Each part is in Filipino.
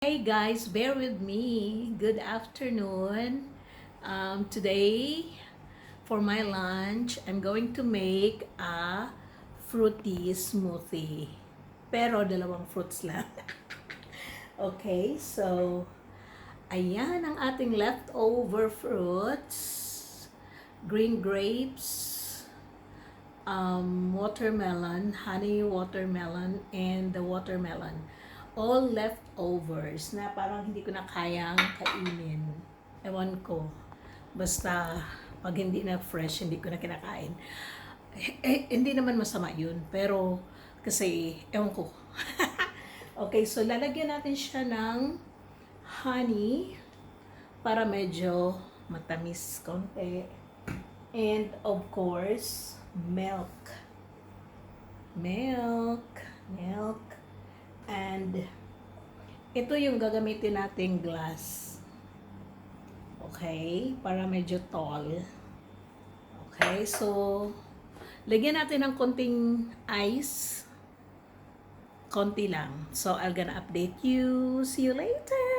Hey guys, bear with me. Good afternoon. Today, for my lunch, I'm going to make a fruity smoothie. Pero dalawang fruits lang. Okay, so ayan ang ating leftover fruits. Green grapes, watermelon, honey watermelon, and the watermelon. All leftovers na parang hindi ko na kayang kainin. Ewan ko. Basta, pag hindi na fresh, hindi ko na kinakain. Hindi naman masama yun. Pero, kasi, ewan ko. Okay, so lalagyan natin siya ng honey para medyo matamis konti. And, of course, milk. Milk. And, ito yung gagamitin nating glass. Okay? Para medyo tall. Okay? So, lagyan natin ng konting ice. Konti lang. So, I'm gonna update you. See you later,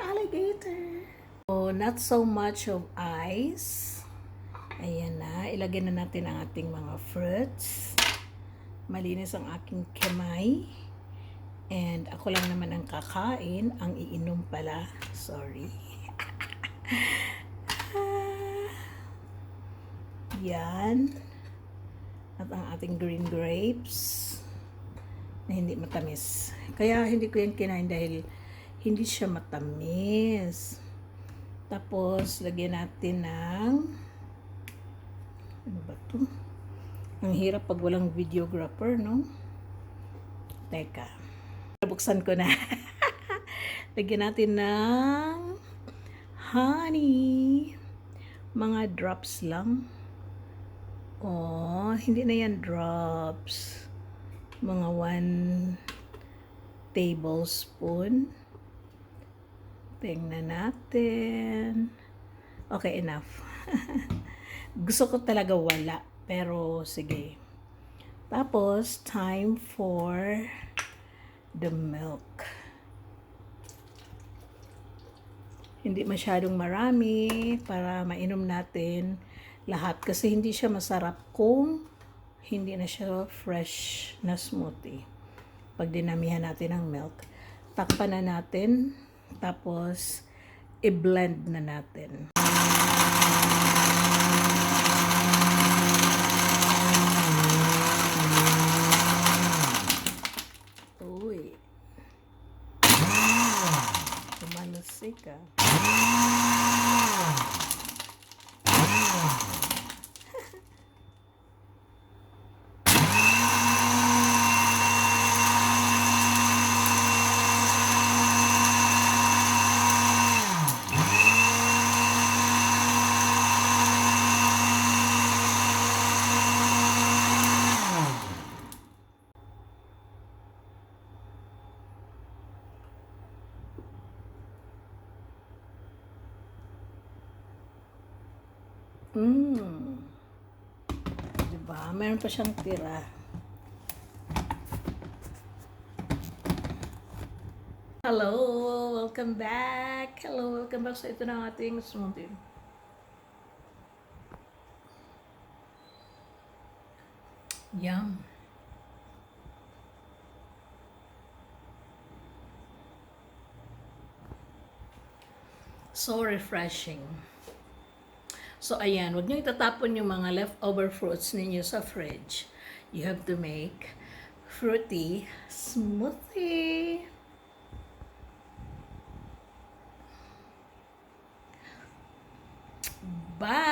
alligator. So, not so much of ice. Ayan na. Ilagyan na natin ang ating mga fruits. Malinis ang aking kamay. And ako lang naman ang kakain, ang iinom pala. Sorry. Yan. At ang ating green grapes na hindi matamis. Kaya hindi ko yan kinain dahil hindi siya matamis. Tapos, lagyan natin ng ano ba ito? Ang hirap pag walang videographer, no? Teka. Buksan ko na. Lagyan natin ng honey. Mga drops lang. Oh, hindi na yan drops. Mga 1 tablespoon. Tingnan natin. Okay, enough. Gusto ko talaga wala. Pero, sige. Tapos, time for the milk. Hindi masyadong marami para mainom natin lahat kasi hindi siya masarap kung hindi na siya fresh na smoothie. Pag dinamihan natin ng milk, takpan na natin tapos i-blend na natin. Uy. Tumalasik ka. Diba? Meron pa siyang tira. Hello! Welcome back! Hello! Welcome back. So, ito na ang ating smoothie. Yum! So refreshing. So, ayan, huwag niyo itatapon yung mga leftover fruits ninyo sa fridge. You have to make fruity smoothie. Bye!